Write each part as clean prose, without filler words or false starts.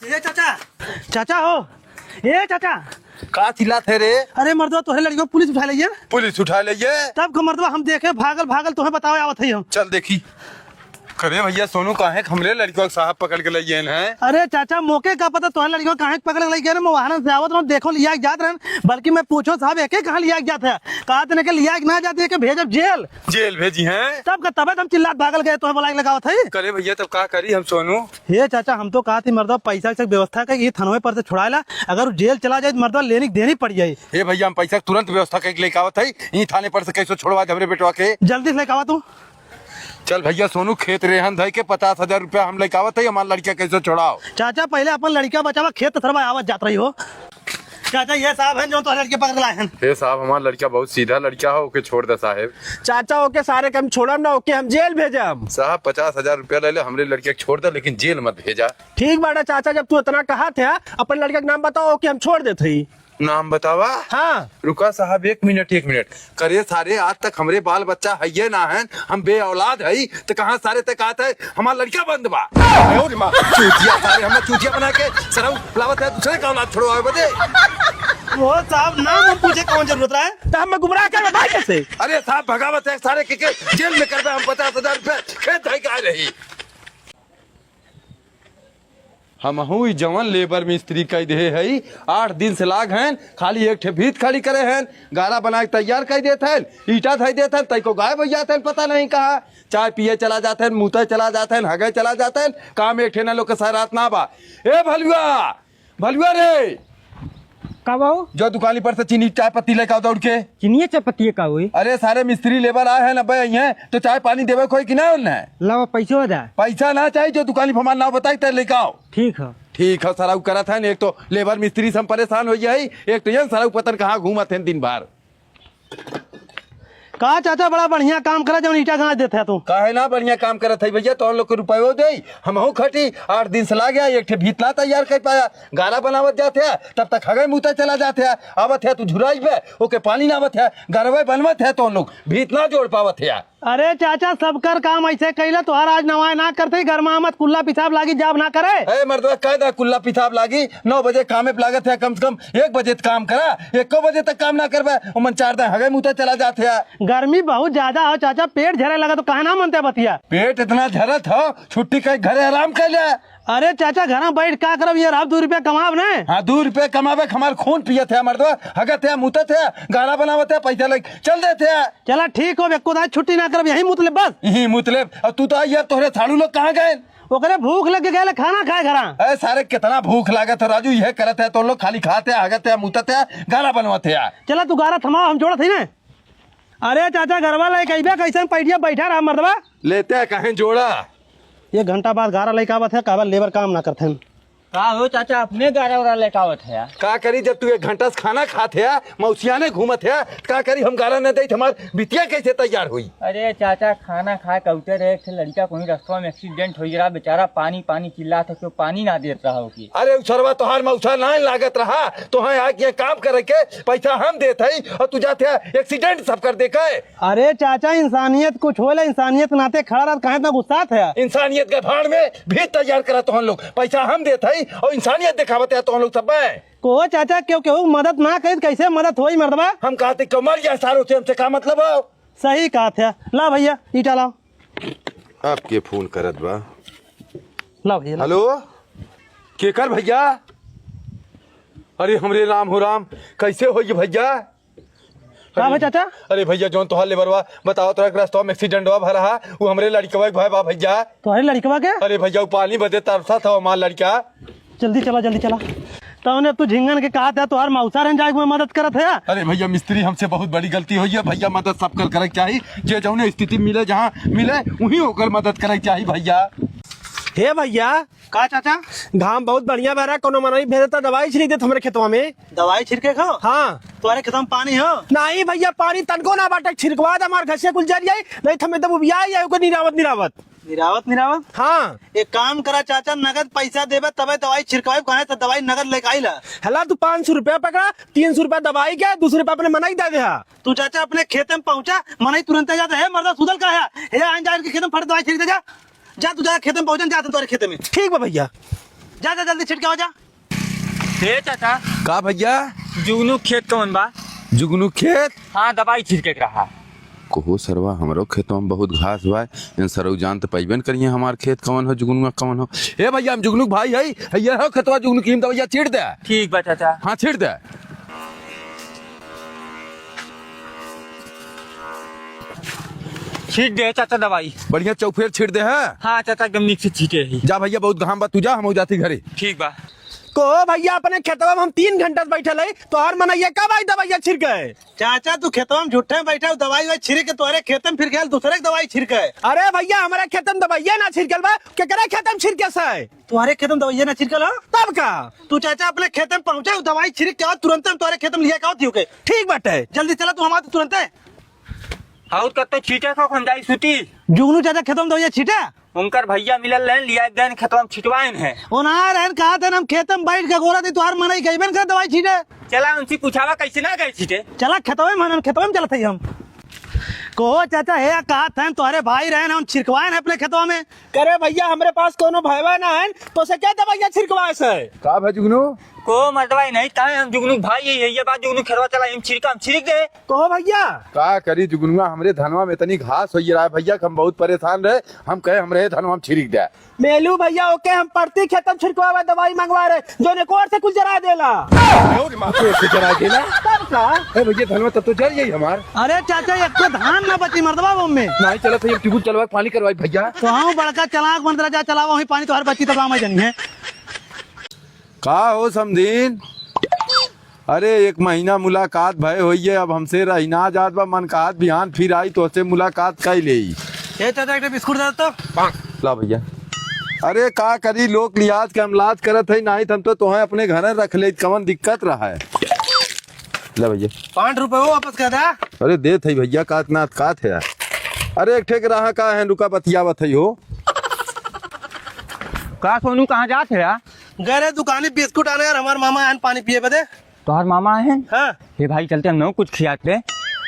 ये चाचा चाचा हो ये चाचा का चिल्ला थे रे? अरे मर्दवा तोहे लड़कियों पुलिस उठा लिये पुलिस उठा ले तब मर्दवा हम देखे भागल भागल तुम्हें बताओ आवत है हम। चल देखी करे भैया सोनू काहे हमरे लड़कियों साहब पकड़ के ले हैं। अरे चाचा मौके का पता तोहे लड़कियों काहे पकड़ ले गए वाहन से आवत रहो देखो लिया जात रहन बल्कि मैं पूछो साहब एक कहाँ लिया जाता है कहा तने के लिया ना जाती है कि भेजब जेल जेल भेजी हैं तब का तबे हम चिल्लात भागल गए तुम्हें बुलाई लगावत है। करे भैया तब का करी हम सोनू? ये चाचा हम तो कहा थी मर्दवा पैसा से व्यवस्था कर थानवे पर से छुड़ाला अगर जेल चला जाए मर्दवा लेनी देनी पड़ जाये। हे भैया हम पैसा तुरंत व्यवस्था करके लेके आवत है यही थाने पर से कैसे छोड़वा हमरे बेटवा के जल्दी से लेके आवा तू। चल भैया सोनू खेत रेहन धई के 50,000 रुपया हम लेके आवत है हमारा लड़किया कैसे छोड़ाओ। चाचा पहले अपन लड़किया बचावा खेत थरवा आवत जात रही हो। चाचा ये साहब हैं जो तो लड़के पकड़ लाए हैं। हे साहब हमारा लड़का बहुत सीधा लड़का हो ओके छोड़ दे साहब। चाचा ओके सारे काम छोड़म ना ओके हम जेल भेजम। साहब 50,000 रुपया ले ले हमरे लड़के छोड़ दे लेकिन जेल मत भेजा। ठीक बाड़ा चाचा जब तू इतना कहा था अपन लड़के का नाम बताओ ओके हम छोड़ देते ही। नाम बतावा? हाँ रुका साहब एक मिनट करे सारे आज तक हमरे बाल बच्चा है ना है हम बे औलाद है तो कहाँ सारे तक आता है हमारा लड़का बंद बा चूतिया सारे हमें चूतिया बना के सरऊ लावत है दूसरे का औलाद छोड़वा बदे। वो साहब नाम हम पूछे कौन जरूरत है तो हम गुमराह कर भाई कैसे? अरे साहब भगावत है सारे के जेल में कर हम 50,000 रुपया खेत है का रही। हम हूँ जवन लेबर मिस्त्री कह दे है 8 दिन से लाग हैं खाली एक ठे भीत खाली करे हैं गारा बना के तैयार कर देते हैं ईटा धई देते हैं तई को गायब हो जाते हैं पता नहीं कहा चाय पिए चला जाते हैं मुँह चला जाते हैं हगे चला जाते हैं काम एक ठे ना लोग के सारात ना बा। ए भलुआ भलुआ रे का बाबू जो दुकानी पर से चीनी चाय पत्ती लेकर दौड़ के चीनी चाय पत्ती का हुई। अरे सारे मिस्त्री लेबर आए हैं ना भाई हैं तो चाय पानी देवे कोई कि ना उन्हें लावा पैसे हो जाए पैसा ना चाहिए जो दुकानी फमान ना बताई तो लेके आओ। ठीक है सराउ करत है एक तो लेबर मिस्त्री से हम परेशान हो जाए एक तो ये सराउ पतन कहाँ घूमत है दिन भर। कहा चाचा बड़ा बढ़िया काम करा जब ईटा गाँच देते तू काहे ना बढ़िया काम करत है भैया तो लोग के रुपये दे हम खटी 8 दिन से ला गया एक ठे भीतला तैयार कर पाया गारा बनावत जाते है तब तक हगे मुँह चला जाते है आवत है तू झुराई पे ओके पानी ना आवत है गरवे बनवत है तो लोग भीत ना जोड़ पावत है। अरे चाचा सबकर काम ऐसे कैला तुहार आज नवाए ना करते घर में मत कुल्ला पिसाब लागी जाब ना करे। अरे मर्दवा कह दा कुल्ला पिसाब लागी 9 बजे कामे पे लागत है कम से कम 1 बजे काम करा 1 बजे तक काम ना करवा मन 4 दिन हगे मुँह चला जाते है। गर्मी बहुत ज्यादा हो चाचा पेट झरे लगा तो कहा ना मनते बतिया पेट इतना झरत हो छुट्टी कहीं घरे आराम कर लिया। अरे चाचा घर में बैठ का करब ये 2 रुपया कमाब ने। हाँ 2 रुपये कमावे हमारे खून पिए थे मर्दवा हगत है मुतत है गाना बनावत है पैसा लग चल देते है। चला ठीक हो बेको छुट्टी ना करब यही मुतले बस यही मुतले और तू तो यार तोहरे साड़ू लोग कहाँ गए ओकरे भूख लग गए खाना खाए घरा। अरे सारे कितना भूख लागत है राजू यह करत है तो लोग खाली खाते है हगत है मुतत है गाना बनवाते है। चला तू गारा थमा हम जोड़त ही ना। अरे चाचा घरवा ले कैसे पैटिया बैठा रहा मर्दवा लेते है कहीं जोड़ा 1 घंटा बाद गारा लेके आवत है काबर लेबर काम ना करते हैं। का हो चाचा अपने गारा वारा लेके आवत है का करी जब तू 1 घंटा से खाना खाते है मौसिया ने घूमत है का करी हम गारा न दे हमार बिटिया कैसे तैयार हुई। अरे चाचा खाना खा के उतर एक लड़का कोई रास्ता में एक्सीडेंट हो रहा बेचारा पानी पानी चिल्ला था क्यों पानी ना देता रहा होगी। अरे सरवा तोहार मौसा ना लागत रहा तो आके काम करे के पैसा हम देते है और तू जाते एक्सीडेंट सब कर दे के। अरे चाचा इंसानियत कुछ होला इंसानियत नाते खड़ा रहा कहे इतना गुस्सा है। इंसानियत के भाड़ में भी तैयार करा तो हम लोग पैसा हम देते है और इंसानियत दिखावते हैं तो हम लोग सब को चाचा क्यों क्यों मदद ना करी कैसे मदद होई मर्दबा। हम कहते कमर या सारों से हमसे का मतलब हो। सही कहा था ला भैया ईटा लाओ आपके फोन करत बा ला भैया। हेलो केकर भैया? अरे हमरे राम हो राम कैसे हो ये भैया? का भाई चाचा? अरे भैया जो तोहार लेबरवा बताओ तो रास्ता में एक्सीडेंट हुआ भरा वो हमरे लड़कवा भाई बा भैया। तुम्हारे लड़कवा के? अरे भैया वो पानी बदे तरसा था हमारा लड़का। जल्दी चला तो तू झिंगन के कहा था तुहार मौसा रहन जाए में मदद करत है। अरे भैया मिस्त्री हमसे बहुत बड़ी गलती हुई है भैया मदद सब कर करे चाहिए जे जौने स्थिति मिले जहाँ मिले वही होकर मदद करे चाहिए भैया। हे भैया का चाचा घाम बहुत बढ़िया बह रहा कोनो मना नहीं भेजता दवाई छिड़क दे हमारे खेतवा में। दवाई छिड़के खाओ? हाँ तुम्हारे खेत में पानी हो? नहीं भैया पानी तनको ना बाटे छिड़कवा दे हमारे घर से कुल जल जाए नहीं तो हमें तो निरावत। हाँ एक काम करा चाचा नगद पैसा देवे तबे दवाई छिड़कावे कहे तो दवाई नगद लेके आई ला। हला तू 500 रुपया पकड़ा 300 रुपया दवाई क्या 200 रुपया अपने मना ही दे दे। तू चाचा अपने खेत में पहुंचा मना ही तुरंत जाता है मर्दा सुधल का है खेत में फट दवाई छिड़क दे जा तू जा खेत में पहुंचा जाते तुम्हारे खेत में। ठीक है भैया। जा जा जल्दी छिटके हो जा। हे चाचा, का भैया? जुगनू खेत कौन बा? जुगनू खेत? हाँ, दवाई छिड़के के रहा। कोहो सरवा हमरो खेतों में बहुत घास हुआ है। इन सरऊ जान तो पैबन करिए हमार खेत कौन हो जुगनू कौन हो। ए भैया हम जुगनू भाई है, ये हो खेतवा जुगनू की दवाइया छीट दे। ठीक बा चाचा। हाँ छीट दे। छीट दे चाचा दवाई। बढ़िया चौफेर छीट दे है। हाँ चाचा, एकदम नीक से छीटे ही। जा भैया बहुत घाम बा, तू जा, हम हो जाती घरे। ठीक बा। को भैया अपने खेतवा में हम 3 घंटा से बैठल है, तो हर मनैया कब आई दवाइया छिड़के? चाचा तू खेतवा में झूठे में बैठा दवाई वाई छिड़क के तुम्हारे खेत में फिर गया दूसरे की दवाई छिड़के। अरे भैया हमारे खेत में दवाइया ना छिड़कल बा, केकरा खेत में छिड़के से? तुम्हारे खेत में दवाई ना छिड़कल हो तब का तू चाचा अपने खेत में पहुंचे दवाई छिड़क के तुरंत तुम्हारे खेत में लिया का होती हो। ठीक बाटे। जल्दी चला तू हमारे तुरंत। और कत्तो छीटे को खंजाई सुती। जुगनू चाचा खेत में दवाई छीटे उनकर भैया मिलल रहन, लिया देन खेतवा में छिटवाइन है। ओनार है कहा था हम खेत में बैठ के गोरा थी तुहार मनाई गई बन कर दवाई छीटे। चला उनसे पूछावा कैसे ना गए छीटे। चला खेतवा में चला था हम को चाचा है कहा था तुम्हारे भाई रहे हम छिड़कवाए हैं अपने खेतवा में। करे भैया हमारे पास कोनो भैया ना है, तो से क्या दवाइया छिड़कवाए से? का भाई जुगनू? को मर्दवाई नहीं ताए हम जुगनू भाई है, ये बात जुगनू खेरवा चला हम छिड़क दे। को भैया का करी जुगनुआ हमरे धनवा में इतनी घास हो रहा है भैया, हम बहुत परेशान रहे। हम कहे हमरे धनवा में छिड़क दे। मेलू भैया ओके हम प्रति खेतम छिड़कवा दवाई मंगवा रहे, जो ने कोर से कुछ जरा देला। जरा देला तब का ए भैया धनवा तब तो जल जाई हमार। अरे चाचा एक तो धान ना बची मर्दबा वो में नहीं चला था ट्यूब चलवा पानी करवाई भैया। तो हाँ बड़का चलाक बन रहा चला वही पानी तो हर बच्ची तब मैं जनी है। का हो समदीन? अरे 1 महीना मुलाकात भय होइए, अब हमसे रहना जात बा मन कहत बिहान फिर आई तो से मुलाकात कर ले। ये चाचा एक बिस्कुट दे तो। ला भैया। अरे का करी लोग लिहाज के हमलाज करत है, नहीं हम तो तोहे अपने घर रख ले, कवन दिक्कत रहा है। ला भैया 5 रुपए वो वापस कर दे। अरे दे थे भैया कात ना कात है। अरे एक ठेक रहा का है रुका बतियावत है हो। का सोनू कहाँ जात है यार? गए दुकानी बिस्कुट आने यार हमारे मामा आन पानी पिए बदे। तोहर मामा है? हाँ हे भाई चलते हम लोग कुछ खियाते।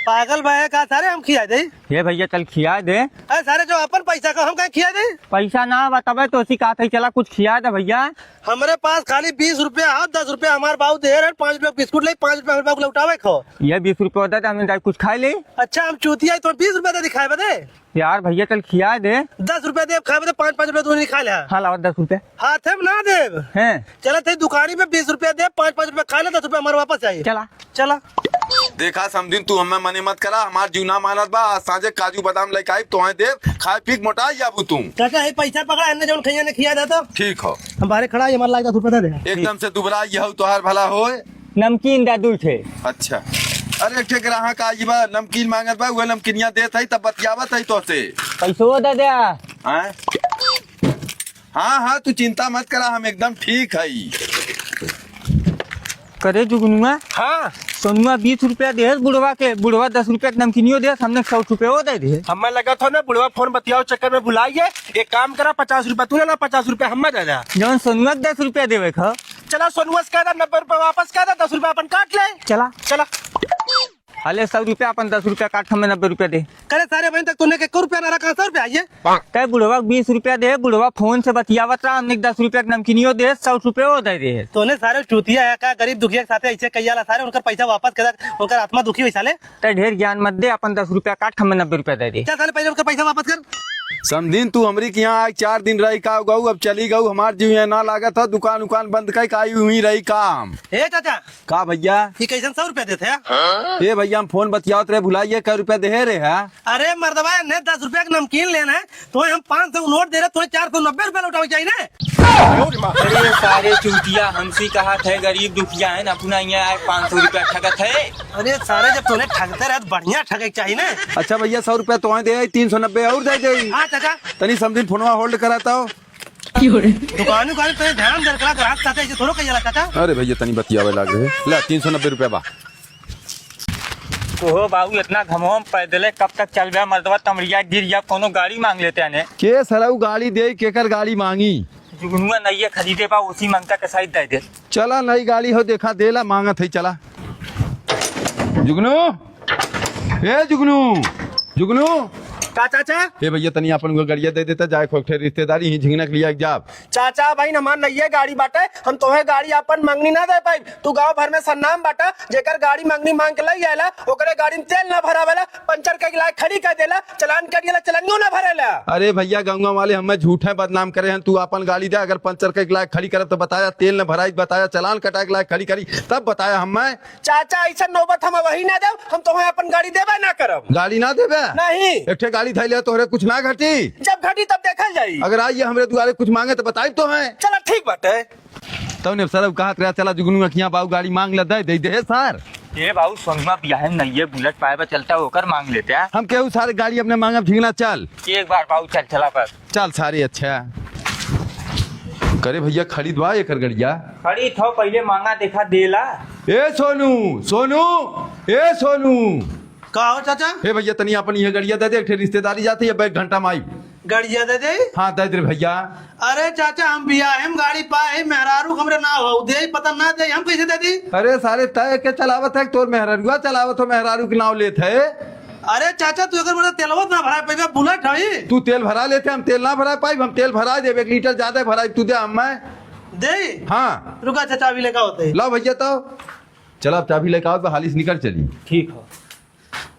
पागल भाई का सारे हम खिया दे। हे भैया चल खिया दे। अरे सारे जो अपन पैसा का हम कहीं खिया दे। पैसा ना बतावे तो उसी कहा था चला कुछ खिया दे भैया। हमारे पास खाली 20 रुपया और 10 रुपया हमारे बाबू दे रहे 5 रुपया बिस्कुट ले 5 रुपया हमारे बाबू लौटावे खो। ये 20 रुपये होता था हमें कुछ खा ले। अच्छा हम चूतिया तो 20 रुपया दे दिखाए बदे। यार भैया चल खिया दे। 10 रुपया दे खाए बदे 5 रुपया तू नहीं खा लिया। हाँ लाओ 10 रुपये हाथ में ना दे हैं। चला थे दुकानी पे 20 रुपया दे 5 रुपया खा ले 10 रुपया हमारे वापस चाहिए। चला चला देखा समझिन तू हमें मने मत करा, हमार जीवना मानत बा। आज सांझे काजू बादाम लेके आई तो दे खाए पी के मोटा जाबू तू। चाचा ये पैसा पकड़ा इन्ने जो खैया ने खिया दे तो ठीक हो। हमारे खड़ा है हमारा लाग 10 रुपया दे। एकदम से दुबरा यह तोहार भला होए। नमकीन दे दूध थे। अच्छा अरे एक ठेक रहा का आजी बा नमकीन मांगत बा, वह नमकीनिया देत है तब बतियावत है तो से। पैसो दे दे। हाँ हाँ तू चिंता मत करा, हम एकदम ठीक है। करे जुगनुआ हाँ सोनुआ 20 रुपया दे बुढ़वा के, बुढ़वा 10 रुपया के नमकीनियो दे, हमने 100 रुपये वो दे दे। हमें लगा था ना बुढ़वा फोन बतियाओ चक्कर में भुलाइए। एक काम करा 50 रुपया तू ना 50 रुपया हमें दे दे। जौन सोनुआ 10 रुपया देवे खा। चला सोनुआ से कह दे 90 रुपया वापस कह दे, 10 रुपया अपन काट ले। चला चला हले 100 रुपया अपन 10 रुपया काट हमें 90 रुपया दे। करे सारे बहन तक तूने 1 रुपया ना रखा 100 रुपया आइए। तय बुढ़वा 20 रुपया दे, बुढ़वा फोन से बतियावत रहा, हमने 10 रुपया के नमकीनियो दे 100 रुपये वो दे दे। तूने सारे चूतिया है का गरीब दुखिया के साथ ऐसे कैयाला सारे उनका पैसा वापस कर उनका आत्मा दुखी हुई साले। तय ढेर ज्ञान मत दे, अपन 10 रुपया काट हमें 90 रुपया दे दे। क्या साले पहले उनका पैसा वापस कर। समझिन तू हमरी के यहाँ 4 दिन रही का गऊ, अब चली गऊ। हमार जीव यहाँ ना लागत था, दुकान उकान बंद कर आई हुई रही काम। ए चाचा का भैया ये कैसे 100 रुपया देते हैं? ए भैया हम फोन बतियावत रहे भुलाइए कै रुपया दे रहे है। अरे मर्दबा ने 10 रुपया का नमकीन लेना है तो हम 500 नोट दे रहे तो 490 रुपया लौटावे चाहिए ना। अरे सारे चूतिया हमसे कहा थे गरीब दुखिया है अपना यहाँ 500 रुपया ठगत है। अरे सारे जब तूने ठगते रहे तो बढ़िया ठगे चाहिए ना। अच्छा भैया 100 रुपया तो दे 390 और दे दे। हाँ चाचा तनी समझिन फोनवा होल्ड कराता हो। दुकान उकान तो ध्यान दे करा ग्राहक चाचा ऐसे थोड़ा कैयाला चाचा। अरे भैया तनी बतियावे लाग रहे ला 390 रुपया बा। ओहो बाबू इतना घमोम पैदल कब तक चल रहा मर्दवा तमरिया गिर या कोनो गाड़ी मांग लेते हैं। के सरऊ गाड़ी दे केकर गाड़ी मांगी? जुगनुआ नहीं खरीदे पा उसी मांगता के साइड दे दे। चला नई गाड़ी हो देखा देला मांगत है। चला जुगनू ए जुगनू जुगनू का चाचा? हे भैया तनी अपन को गाड़िया दे देता जाए खोखे रिश्तेदारी ही झिंगनक लिया जाब। चाचा भाई हमार नइये गाड़ी बाटे, हम तोहे गाड़ी अपन मंगनी ना दे पाई। तू गांव भर में सन्नाम बाटा, जेकर गाड़ी मंगनी मांग के लई आएला ओकरे गाड़ी में तेल ना भरावेला, पंचर के लायक खड़ी कर देला, चलान करिएला चलानियो ना भरेला। अरे भैया गंगा वाले हमें झूठे बदनाम करे हैं। तू अपन गाड़ी दे, अगर पंचर के लायक खड़ी करब तो बताया, तेल न भराई बताया, चलान कटा के लायक खड़ी करी तब बताया हमें। चाचा ऐसा नौबत हम वही ना देव, हम तोहे अपन गाड़ी देबे ना करब। गाड़ी ना देबे नहीं, एक ठे गाड़ी धैले तोहरे कुछ ना घटी। जब घटी तब देखल जाई। अगर आइए हमरे दुआरे कुछ मांगे तो बताई तो है। चलो ठीक बाटे। तब ने सर कहा रहा चला जुगनू अखियां बाबू गाड़ी मांग ले दे दे सर। ये बाबू सोनुआ बियाह में नहीं है, बुलेट पाए पर चलता होकर मांग लेते हैं। हम केहू सारे गाड़ी अपने मांगे झिंगना चल एक बार बाबू चल चला पर चल सारे अच्छा करे भैया खरीदवा एक गड़िया खड़ी थो पहले मांगा देखा देला। ए सोनू सोनू ए सोनू का हो चाचा? हे भैया तनी अपन ये गड़िया दे दे, एक ठे रिश्तेदारी जाती है बैग घंटा माई। गाड़िया दे दे। हाँ दे दे भैया। अरे चाचा हम बियाह गाड़ी पाए मेहरारू हमरे ना हो दे, पता ना दे हम कैसे दे दी? अरे सारे तय के चलावत है तोर मेहरारुआ चलावत हो, मेहरारू के नाव लेत है। अरे चाचा तू अगर मेरा तेलवत ना भरा पाएगा, बुलेट है तू तेल भरा लेते, हम तेल ना भरा पाई, हम तेल भरा दे 1 लीटर ज्यादा भरा तू दे हम मैं दे। हाँ रुका चाचा अभी लेकर होते लो भैया तो चलो अब चाबी लेकर आओ तो हाली से निकल चली। ठीक हो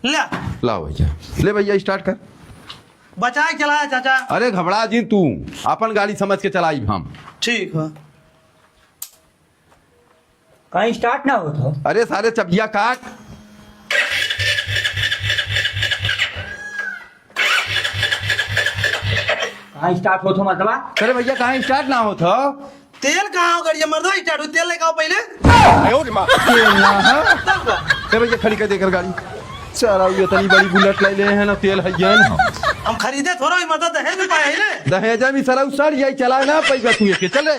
ले लाओ भैया ले भैया स्टार्ट कर। बचा के चलाया चाचा। अरे घबरा जी तू अपन गाड़ी समझ के चलाई हम। ठीक है। कहीं स्टार्ट ना हो तो अरे सारे चबिया काट। कहीं स्टार्ट हो तो मतलब अरे भैया कहाँ स्टार्ट ना हो तो तेल कहाँ हो गाड़िया मर्दो स्टार्ट हो, तेल लेकर आओ पहले। तेल ना है। अरे भैया खड़ी कर देकर गाड़ी चला ये तनी बड़ी बुलेट ले ले है ना तेल है ये ना हम खरीदे थोड़ा ही मदद है भी पाए है ना। दहेजा भी सरा सर यही चला ना पैसा तू के चले